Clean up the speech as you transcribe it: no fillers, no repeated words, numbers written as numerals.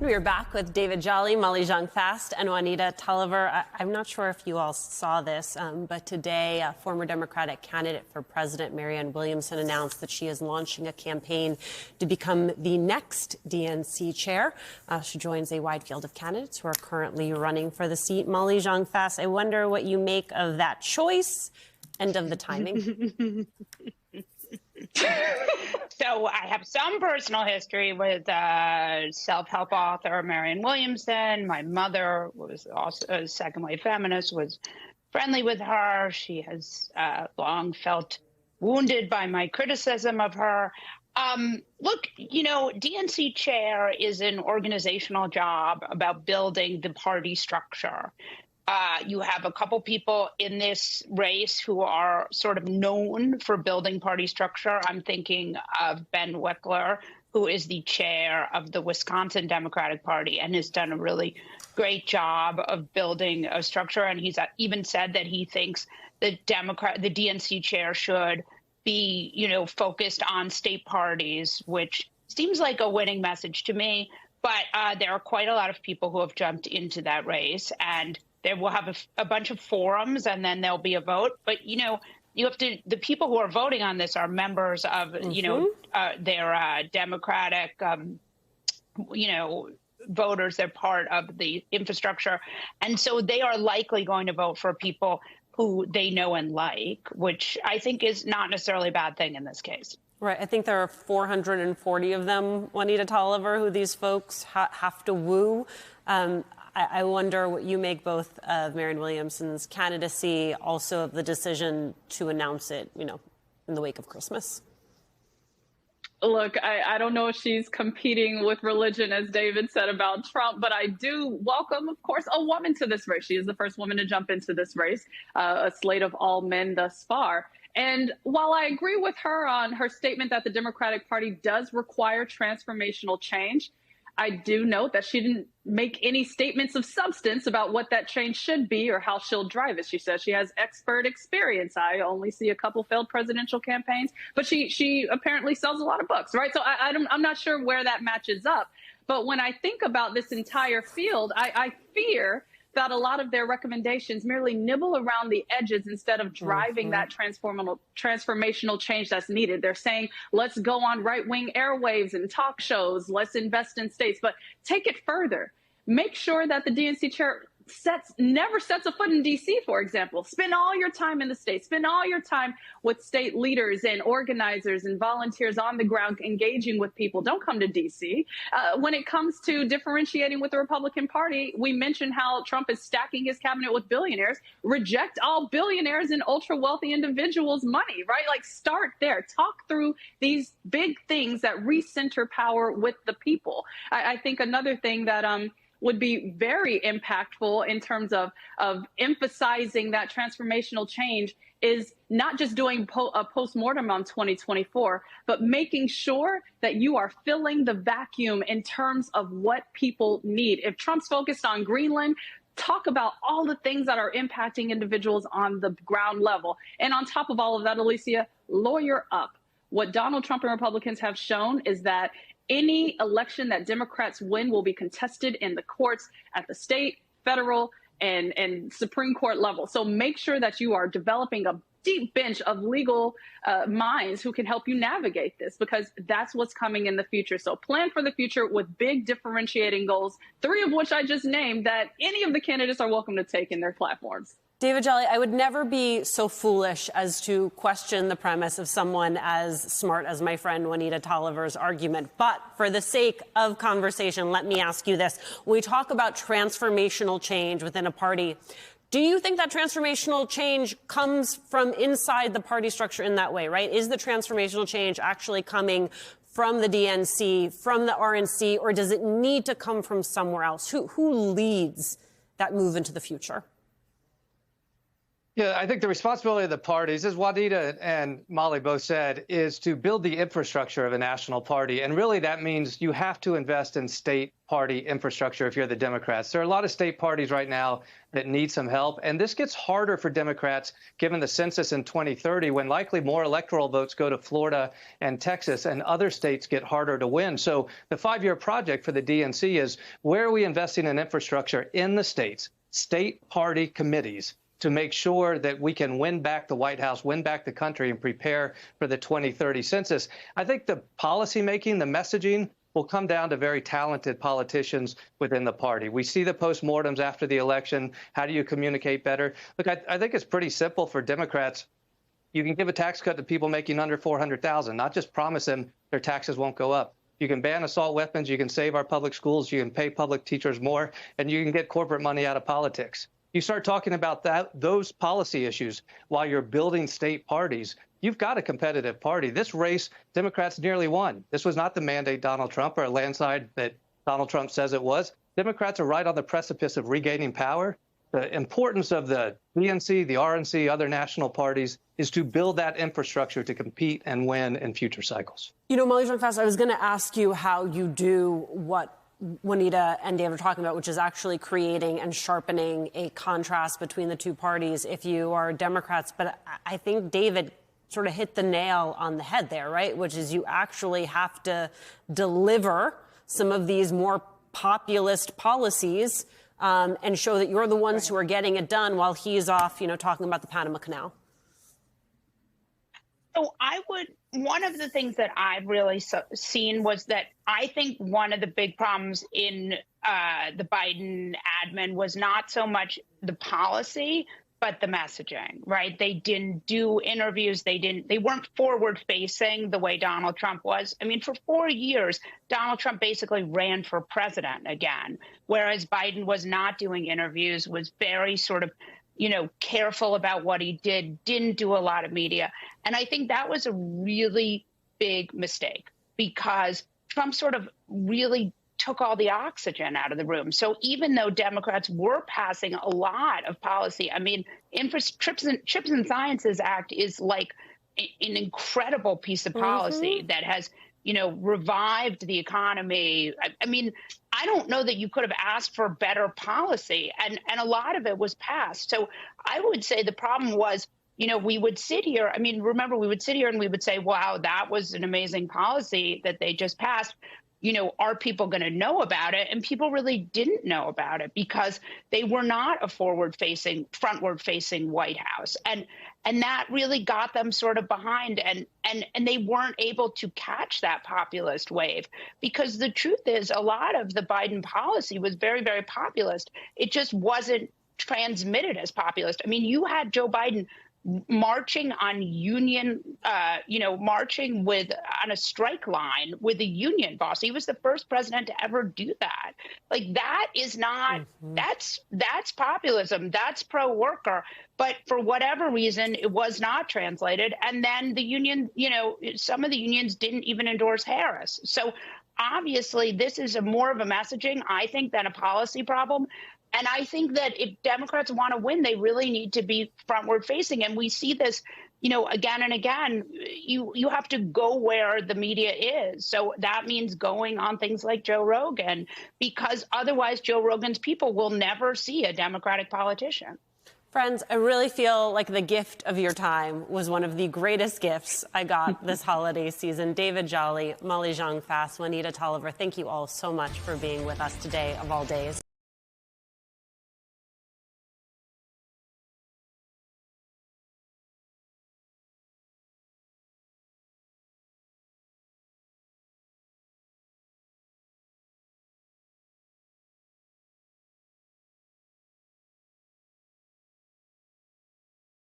We are back with David Jolly, Molly Jong-Fast, and Juanita Tolliver. I'm not sure if you all saw this, but today, former Democratic candidate for president Marianne Williamson announced that she is launching a campaign to become the next DNC chair. She joins a wide field of candidates who are currently running for the seat. Molly Jong-Fast, I wonder what you make of that choice and of the timing. So I have some personal history with self-help author Marianne Williamson. My mother was also a second-wave feminist, was friendly with her. She has long felt wounded by my criticism of her. Look, DNC chair is an organizational job about building the party structure. You have a couple people in this race who are sort of known for building party structure. I'm thinking of Ben Wickler, who is the chair of the Wisconsin Democratic Party and has done a really great job of building a structure. And he's even said that he thinks the DNC chair should be, focused on state parties, which seems like a winning message to me. But there are quite a lot of people who have jumped into that race, and they will have a bunch of forums, and then there'll be a vote. But, you have to, the people who are voting on this are members of, their Democratic, voters. They're part of the infrastructure. And so they are likely going to vote for people who they know and like, which I think is not necessarily a bad thing in this case. Right. I think there are 440 of them, Juanita Tolliver, who these folks have to woo. I wonder what you make both of Marianne Williamson's candidacy, also of the decision to announce it, in the wake of Christmas. Look, I don't know if she's competing with religion, as David said about Trump, but I do welcome, of course, a woman to this race. She is the first woman to jump into this race, a slate of all men thus far. And while I agree with her on her statement that the Democratic Party does require transformational change, I do note that she didn't make any statements of substance about what that change should be or how she'll drive it. She says she has expert experience. I only see a couple failed presidential campaigns, but she apparently sells a lot of books, right? So I'm not sure where that matches up. But when I think about this entire field, I fear that a lot of their recommendations merely nibble around the edges instead of driving that transformational change that's needed. They're saying, let's go on right-wing airwaves and talk shows. Let's invest in states. But take it further. Make sure that the DNC chair never sets a foot in D.C., for example. Spend all your time in the state. Spend all your time with state leaders and organizers and volunteers on the ground engaging with people. Don't come to D.C. When it comes to differentiating with the Republican Party, we mentioned how Trump is stacking his cabinet with billionaires. Reject all billionaires and ultra-wealthy individuals' money, right? Like, start there. Talk through these big things that recenter power with the people. I think another thing that would be very impactful in terms of emphasizing that transformational change is not just doing a postmortem on 2024, but making sure that you are filling the vacuum in terms of what people need. If Trump's focused on Greenland, talk about all the things that are impacting individuals on the ground level. And on top of all of that, Alicia, lawyer up. What Donald Trump and Republicans have shown is that any election that Democrats win will be contested in the courts at the state, federal, and Supreme Court level. So make sure that you are developing a deep bench of legal minds who can help you navigate this, because that's what's coming in the future. So plan for the future with big differentiating goals, 3 of which I just named, that any of the candidates are welcome to take in their platforms. David Jolly, I would never be so foolish as to question the premise of someone as smart as my friend Juanita Tolliver's argument. But for the sake of conversation, let me ask you this. When we talk about transformational change within a party, do you think that transformational change comes from inside the party structure in that way, right? Is the transformational change actually coming from the DNC, from the RNC, or does it need to come from somewhere else? Who leads that move into the future? Yeah, I think the responsibility of the parties, as Juanita and Molly both said, is to build the infrastructure of a national party. And really, that means you have to invest in state party infrastructure if you're the Democrats. There are a lot of state parties right now that need some help. And this gets harder for Democrats, given the census in 2030, when likely more electoral votes go to Florida and Texas, and other states get harder to win. So the 5-year project for the DNC is, where are we investing in infrastructure in the states, state party committees, to make sure that we can win back the White House, win back the country, and prepare for the 2030 census. I think the policymaking, the messaging, will come down to very talented politicians within the party. We see the postmortems after the election. How do you communicate better? Look, I think it's pretty simple for Democrats. You can give a tax cut to people making under $400,000, not just promise them their taxes won't go up. You can ban assault weapons. You can save our public schools. You can pay public teachers more, and you can get corporate money out of politics. You start talking about those policy issues while you're building state parties, you've got a competitive party. This race, Democrats nearly won. This was not the mandate Donald Trump, or a landslide that Donald Trump says it was. Democrats are right on the precipice of regaining power. The importance of the DNC, the RNC, other national parties is to build that infrastructure to compete and win in future cycles. You know, Molly Jong-Fast, I was going to ask you how you do what Juanita and David are talking about, which is actually creating and sharpening a contrast between the two parties if you are Democrats. But I think David sort of hit the nail on the head there, right? Which is, you actually have to deliver some of these more populist policies and show that you're the ones who are getting it done while he's off, talking about the Panama Canal. So one of the things that I've really seen was that I think one of the big problems in the Biden admin was not so much the policy, but the messaging, right? They didn't do interviews. They weren't forward facing the way Donald Trump was. I mean, for 4 years, Donald Trump basically ran for president again, whereas Biden was not doing interviews, was very sort of, careful about what he did, didn't do a lot of media. And I think that was a really big mistake, because Trump sort of really took all the oxygen out of the room. So even though Democrats were passing a lot of policy, I mean, Chips and Sciences Act is like an incredible piece of policy that has, revived the economy. I mean, I don't know that you could have asked for better policy, and a lot of it was passed. So I would say the problem was, we would sit here. I mean, remember, we would sit here and we would say, wow, that was an amazing policy that they just passed. Are people going to know about it? And people really didn't know about it because they were not a frontward-facing White House. And that really got them sort of behind, and they weren't able to catch that populist wave, because the truth is, a lot of the Biden policy was very, very populist. It just wasn't transmitted as populist. I mean, you had Joe Biden marching on marching on a strike line with a union boss. He was the first president to ever do that. Like, that is not, that's populism. That's pro-worker. But for whatever reason, it was not translated. And then the union, some of the unions didn't even endorse Harris. So obviously, this is more of a messaging, I think, than a policy problem. And I think that if Democrats want to win, they really need to be frontward facing. And we see this, again and again. You have to go where the media is. So that means going on things like Joe Rogan, because otherwise Joe Rogan's people will never see a Democratic politician. Friends, I really feel like the gift of your time was one of the greatest gifts I got this holiday season. David Jolly, Molly Jong-Fast, Juanita Tolliver, thank you all so much for being with us today, of all days.